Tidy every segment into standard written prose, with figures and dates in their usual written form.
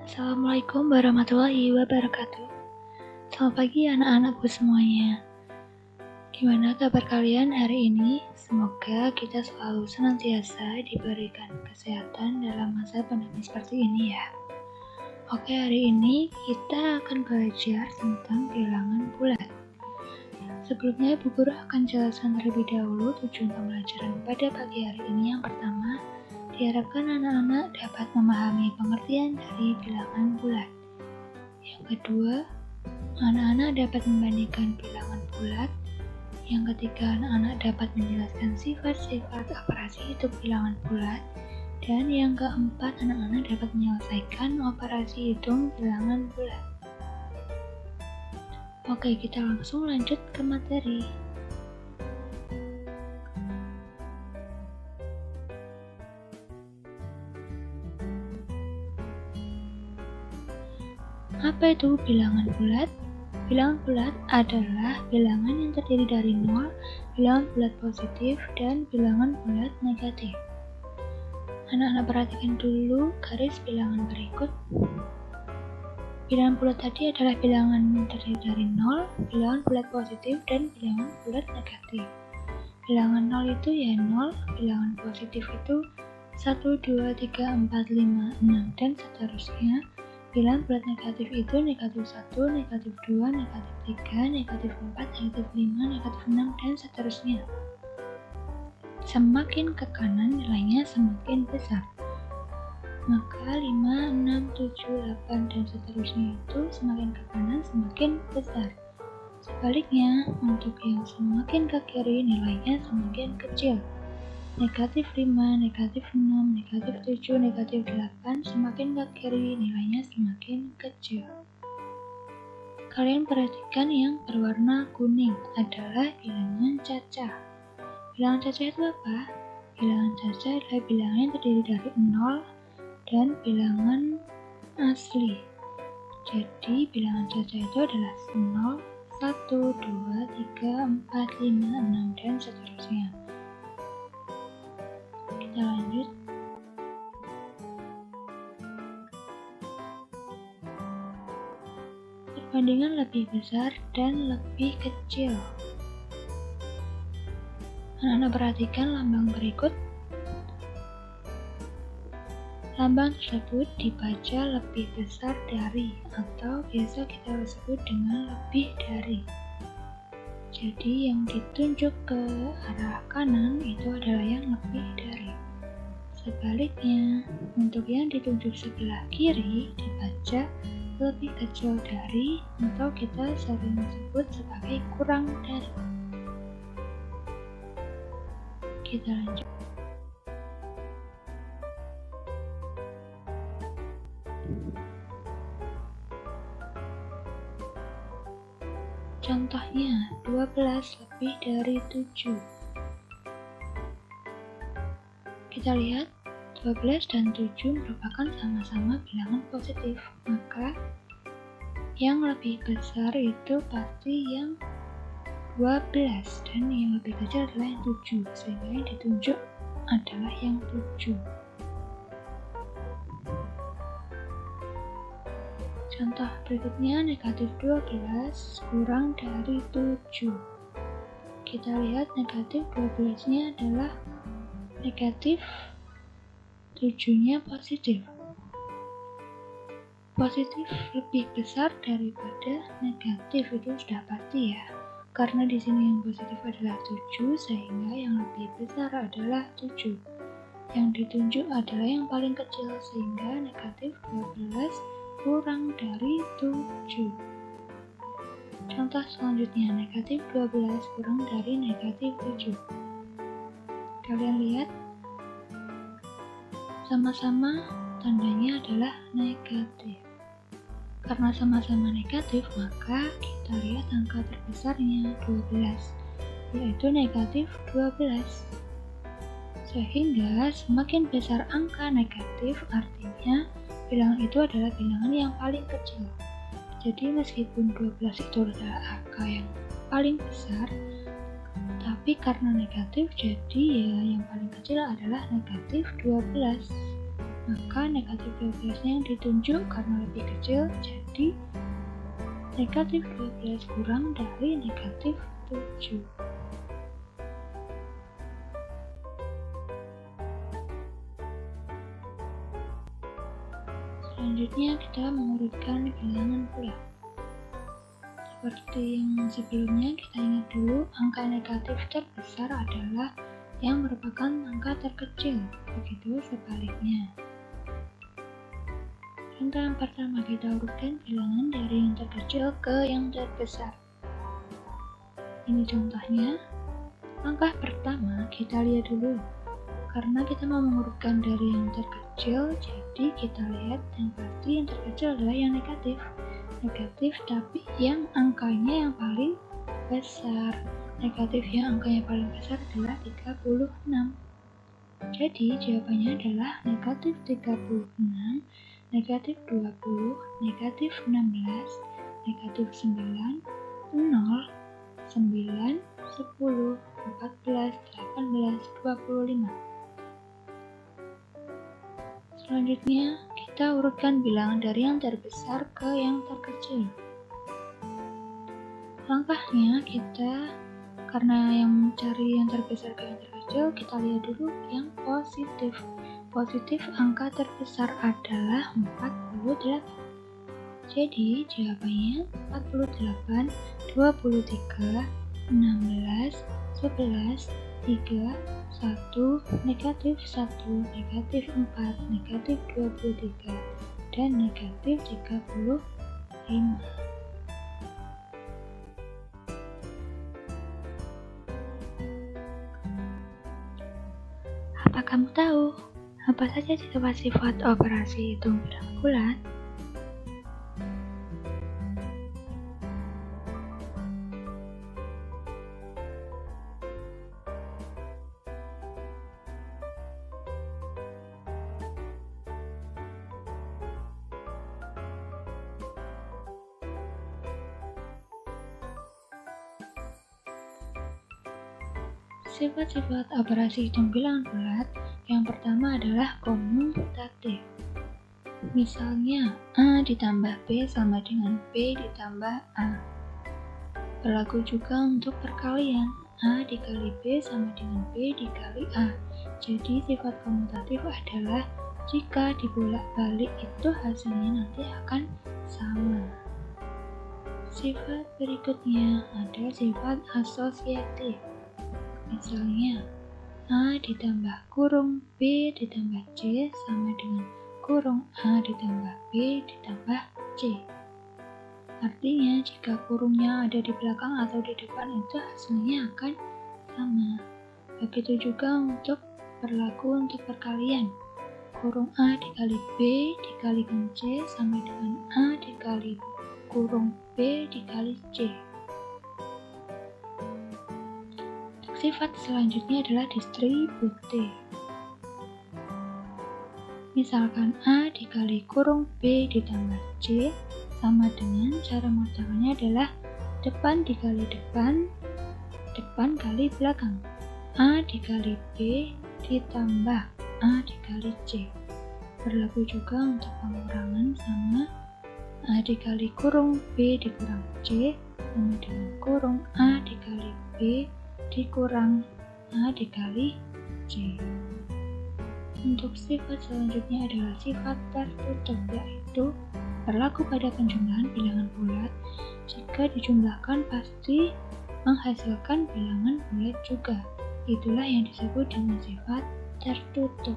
Assalamualaikum warahmatullahi wabarakatuh. Selamat pagi anak-anakku semuanya. Gimana kabar kalian hari ini? Semoga kita selalu senantiasa diberikan kesehatan dalam masa pandemi seperti ini ya. Oke, hari ini kita akan belajar tentang bilangan bulat. Sebelumnya, Bu Guru akan jelaskan terlebih dahulu tujuan pembelajaran pada pagi hari ini. Yang pertama, diharapkan anak-anak dapat memahami pengertian dari bilangan bulat. Yang kedua, anak-anak dapat membandingkan bilangan bulat. Yang ketiga, anak-anak dapat menjelaskan sifat-sifat operasi hitung bilangan bulat. Dan yang keempat, anak-anak dapat menyelesaikan operasi hitung bilangan bulat. Oke, kita langsung lanjut ke materi. Apa itu bilangan bulat? Bilangan bulat adalah bilangan yang terdiri dari 0, bilangan bulat positif, dan bilangan bulat negatif. Anak-anak perhatikan dulu garis bilangan berikut. Bilangan bulat tadi adalah bilangan yang terdiri dari 0, bilangan bulat positif, dan bilangan bulat negatif. Bilangan 0 itu ya 0, bilangan positif itu 1, 2, 3, 4, 5, 6, dan seterusnya. Bilangan bulat negatif itu negatif 1, negatif 2, negatif 3, negatif 4, negatif 5, negatif 6, dan seterusnya. Semakin ke kanan nilainya semakin besar. Maka 5, 6, 7, 8, dan seterusnya itu semakin ke kanan semakin besar. Sebaliknya, untuk yang semakin ke kiri nilainya semakin kecil. Negatif 5, negatif 6, negatif 7, negatif 8, semakin ke kiri nilainya semakin kecil. Kalian perhatikan yang berwarna kuning adalah bilangan cacah. Bilangan cacah itu apa? Bilangan cacah adalah bilangan yang terdiri dari 0 dan bilangan asli. Jadi bilangan cacah itu adalah 0, 1, 2, 3, 4, 5, 6, dan seterusnya. Kita lanjut. Perbandingan lebih besar dan lebih kecil. Anak-anak perhatikan lambang berikut. Lambang tersebut dibaca lebih besar dari atau biasa kita sebut dengan lebih dari. Jadi yang ditunjuk ke arah kanan itu adalah yang lebih dari. Sebaliknya, untuk yang ditunjuk sebelah kiri dibaca lebih kecil dari atau kita sering sebut sebagai kurang dari. Kita lanjut. Contohnya, 12 lebih dari 7. Kita lihat, 12 dan 7 merupakan sama-sama bilangan positif. Maka, yang lebih besar itu pasti yang 12 dan yang lebih kecil adalah yang 7. Sehingga yang ditunjuk adalah yang 7. Contoh berikutnya, negatif 12 kurang dari 7. Kita lihat negatif 12-nya adalah negatif, 7-nya positif. Positif lebih besar daripada negatif, itu sudah pasti ya. Karena di sini yang positif adalah 7, sehingga yang lebih besar adalah 7. Yang ditunjuk adalah yang paling kecil, sehingga negatif 12 kurang dari 7. Contoh selanjutnya, negatif 12 kurang dari negatif 7. Kalian lihat, sama-sama tandanya adalah negatif. Karena sama-sama negatif, maka kita lihat angka terbesarnya 12, yaitu negatif 12. Sehingga semakin besar angka negatif, artinya bilangan itu adalah bilangan yang paling kecil. Jadi meskipun 12 itu adalah angka yang paling besar, tapi karena negatif, jadi ya yang paling kecil adalah negatif 12. maka negatif 12-nya yang ditunjuk karena lebih kecil, jadi negatif 12 kurang dari negatif 7. Selanjutnya kita mengurutkan bilangan bulat. Seperti yang sebelumnya, kita ingat dulu angka negatif terbesar adalah yang merupakan angka terkecil, begitu sebaliknya. Contoh yang pertama, kita urutkan bilangan dari yang terkecil ke yang terbesar. Ini contohnya. Langkah pertama, kita lihat dulu. Karena kita mau mengurutkan dari yang terkecil, jadi kita lihat yang pasti yang terkecil adalah yang negatif. Negatif tapi yang angkanya yang paling besar. Negatif yang angkanya paling besar adalah 36. Jadi jawabannya adalah negatif 36, negatif 20, negatif 16, negatif 9, 0, 9, 10, 14, 18, 25. Selanjutnya, kita urutkan bilangan dari yang terbesar ke yang terkecil. Langkahnya karena yang mencari yang terbesar ke yang terkecil, kita lihat dulu yang positif. Positif angka terbesar adalah 48. Jadi jawabannya 48, 23, 16, 11, 3, 1, negatif 1, negatif 4, negatif 23, dan negatif 35. Apa kamu tahu apa saja sifat-sifat operasi hitung bilangan bulat? Sifat-sifat operasi hitung bilangan bulat yang pertama adalah komutatif. Misalnya, A ditambah B sama dengan B ditambah A. Berlaku juga untuk perkalian, A dikali B sama dengan B dikali A. Jadi sifat komutatif adalah jika dibolak-balik itu hasilnya nanti akan sama. Sifat berikutnya ada sifat asosiatif. Misalnya, A ditambah kurung B ditambah C sama dengan kurung A ditambah B ditambah C. Artinya, jika kurungnya ada di belakang atau di depan itu hasilnya akan sama. Begitu juga berlaku untuk perkalian. Kurung A dikali B dikalikan C sama dengan A dikali kurung B dikali C. Sifat selanjutnya adalah distributif. Misalkan A dikali kurung B ditambah C sama dengan cara mengerjakannya adalah depan dikali depan, depan kali belakang. A dikali B ditambah A dikali C. Berlaku juga untuk pengurangan sama A dikali kurung B dikurang C sama dengan kurung A dikali B dikurang A dikali C. Untuk sifat selanjutnya adalah sifat tertutup, yaitu berlaku pada penjumlahan bilangan bulat. Jika dijumlahkan pasti menghasilkan bilangan bulat juga. Itulah yang disebut dengan sifat tertutup.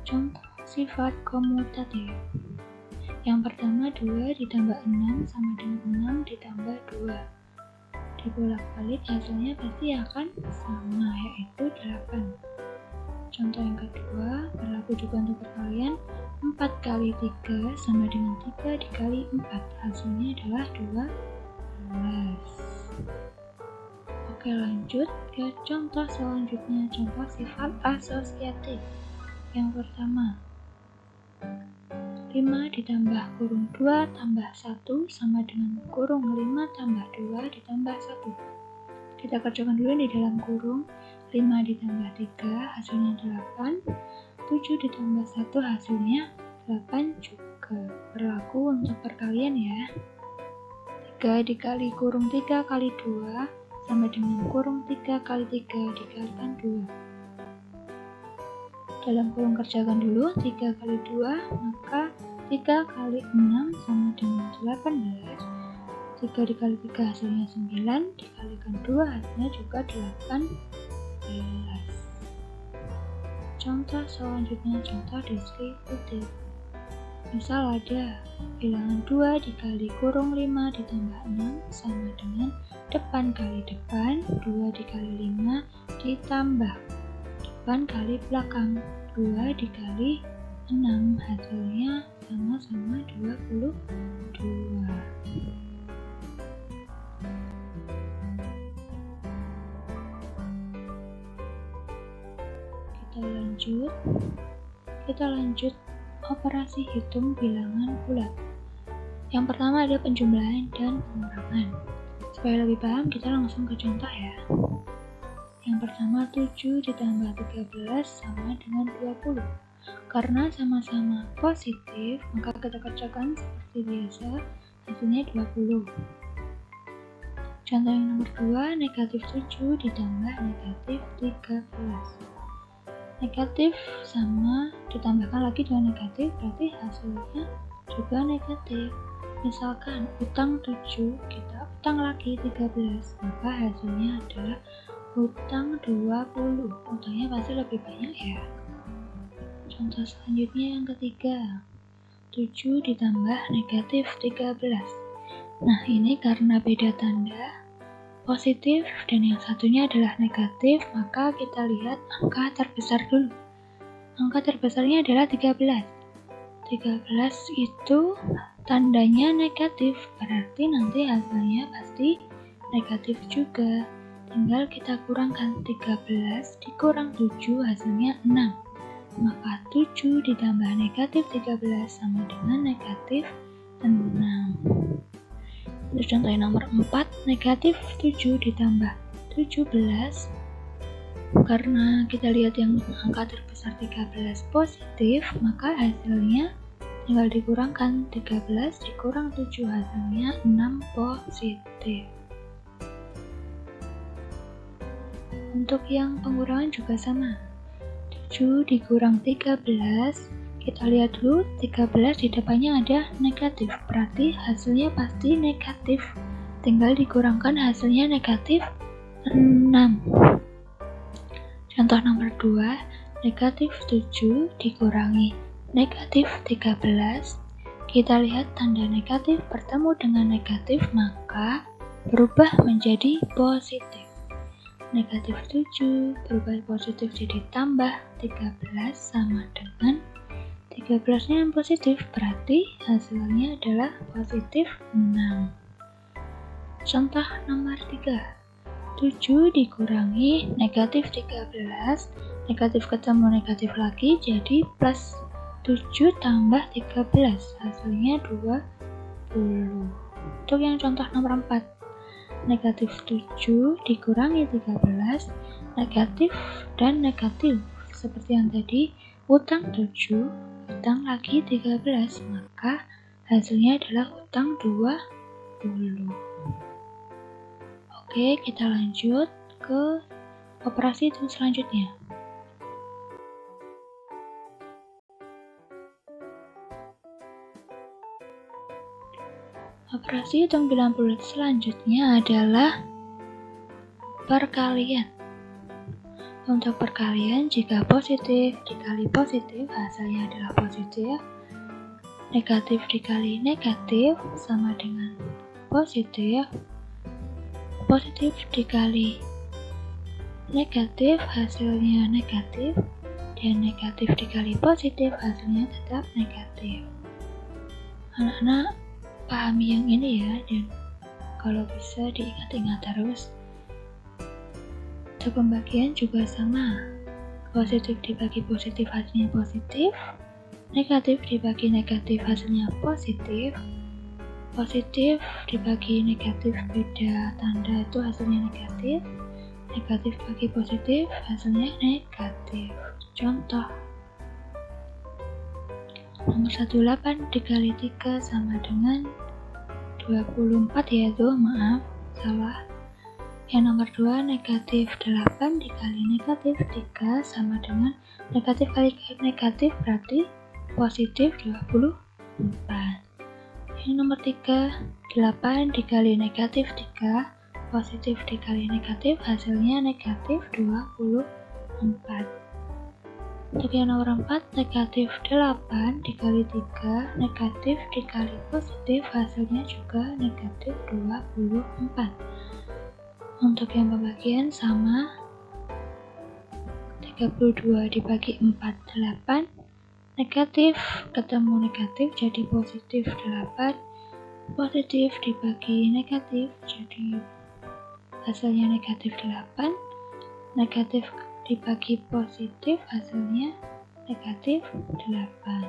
Contoh sifat komutatif. Yang pertama 2 ditambah 6 sama dengan 6 ditambah 2. Dibolak-balik hasilnya pasti akan sama, yaitu 8. Contoh yang kedua, berlaku juga untuk perkalian. 4 kali 3 sama dengan 3 dikali 4. Hasilnya adalah 12. Oke, lanjut ke contoh selanjutnya, contoh sifat asosiatif. Yang pertama, 5 ditambah kurung 2 tambah 1 sama dengan kurung 5 tambah 2 ditambah 1. Kita kerjakan dulu di dalam kurung. 5 ditambah 3 hasilnya 8. 7 ditambah 1 hasilnya 8 juga. Berlaku untuk perkalian ya. 3 dikali kurung 3 kali 2 sama dengan kurung 3 kali 3 dikalikan 2. Dalam kurung kerjakan dulu 3 kali 2, maka 3 kali 6 sama dengan 18. 3 dikali 3 hasilnya 9, dikalikan 2 hasilnya juga 18. Contoh selanjutnya, contoh distributif. Misal ada bilangan 2 dikali kurung 5 ditambah 6 sama dengan depan kali depan, 2 dikali 5 ditambah depan kali belakang, 2 dikali 6 hasilnya sama-sama 22. Kita lanjut operasi hitung bilangan bulat. Yang pertama ada penjumlahan dan pengurangan. Supaya lebih paham, kita langsung ke contoh ya. Yang pertama 7 ditambah 13 sama dengan 20. Karena sama-sama positif, maka kita kerjakan seperti biasa, hasilnya 20. Contoh yang nomor 2, negatif 7 ditambah negatif 13. Negatif sama ditambahkan lagi dengan negatif, berarti hasilnya juga negatif. Misalkan utang 7, kita utang lagi 13, maka hasilnya adalah utang 20. Utangnya pasti lebih banyak ya. Contoh selanjutnya yang ketiga, 7 ditambah negatif 13. Nah ini karena beda tanda positif dan yang satunya adalah negatif, maka kita lihat angka terbesar dulu. Angka terbesarnya adalah 13. 13 itu tandanya negatif, berarti nanti hasilnya pasti negatif juga. Tinggal kita kurangkan 13 dikurang 7 hasilnya 6. Maka 7 ditambah negatif 13 sama dengan negatif 6. Untuk contoh yang nomor 4, negatif 7 ditambah 17. Karena kita lihat yang angka terbesar 13 positif, maka hasilnya tinggal dikurangkan 13 dikurang 7 hasilnya 6 positif. Untuk yang pengurangan juga sama. 7 dikurang 13, kita lihat dulu 13 di depannya ada negatif, berarti hasilnya pasti negatif. Tinggal dikurangkan hasilnya negatif 6. Contoh nomor 2, negatif 7 dikurangi negatif 13. Kita lihat tanda negatif bertemu dengan negatif, maka berubah menjadi positif. Negatif 7 berubah positif jadi tambah 13 sama dengan 13-nya yang positif, berarti hasilnya adalah positif 6. Contoh nomor 3, 7 dikurangi negatif 13, negatif ketemu negatif lagi jadi plus 7 tambah 13, hasilnya 20. Untuk yang contoh nomor 4, negatif 7 dikurangi 13, negatif dan negatif. Seperti yang tadi, utang 7, utang lagi 13, maka hasilnya adalah utang 20. Oke, kita lanjut ke operasi hitung selanjutnya. Operasi hitung bilangan bulat selanjutnya adalah perkalian. Untuk perkalian, jika positif dikali positif, hasilnya adalah positif. Negatif dikali negatif sama dengan positif. Positif dikali negatif, hasilnya negatif. Dan negatif dikali positif, hasilnya tetap negatif. Anak-anak pahami yang ini ya, dan kalau bisa diingat-ingat terus. Untuk pembagian juga sama, positif dibagi positif hasilnya positif, Negatif dibagi negatif hasilnya positif. Positif dibagi negatif beda tanda itu hasilnya negatif. Negatif bagi positif hasilnya negatif. Contoh, nomor 18 dikali 3 sama dengan 24 yaitu, maaf, salah. Yang nomor 2 negatif 8 dikali negatif 3 sama dengan negatif kali negatif berarti positif 24. Yang nomor 3, 8 dikali negatif 3, positif dikali negatif, hasilnya negatif 24. Untuk yang nomor 4, negatif 8 dikali 3, negatif dikali positif, hasilnya juga negatif 24. Untuk yang pembagian sama, 32 dibagi 4, 8. Negatif ketemu negatif jadi positif 8, positif dibagi negatif jadi hasilnya negatif 8, negatif dibagi positif hasilnya negatif 8.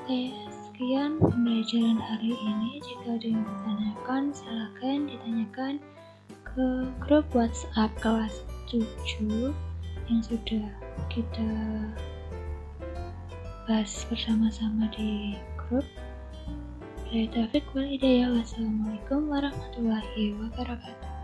Oke, sekian pembelajaran hari ini. Jika ada yang ditanyakan, silakan ditanyakan ke grup WhatsApp kelas 7 yang sudah kita bahas bersama-sama di grup. Wassalamualaikum warahmatullahi wabarakatuh.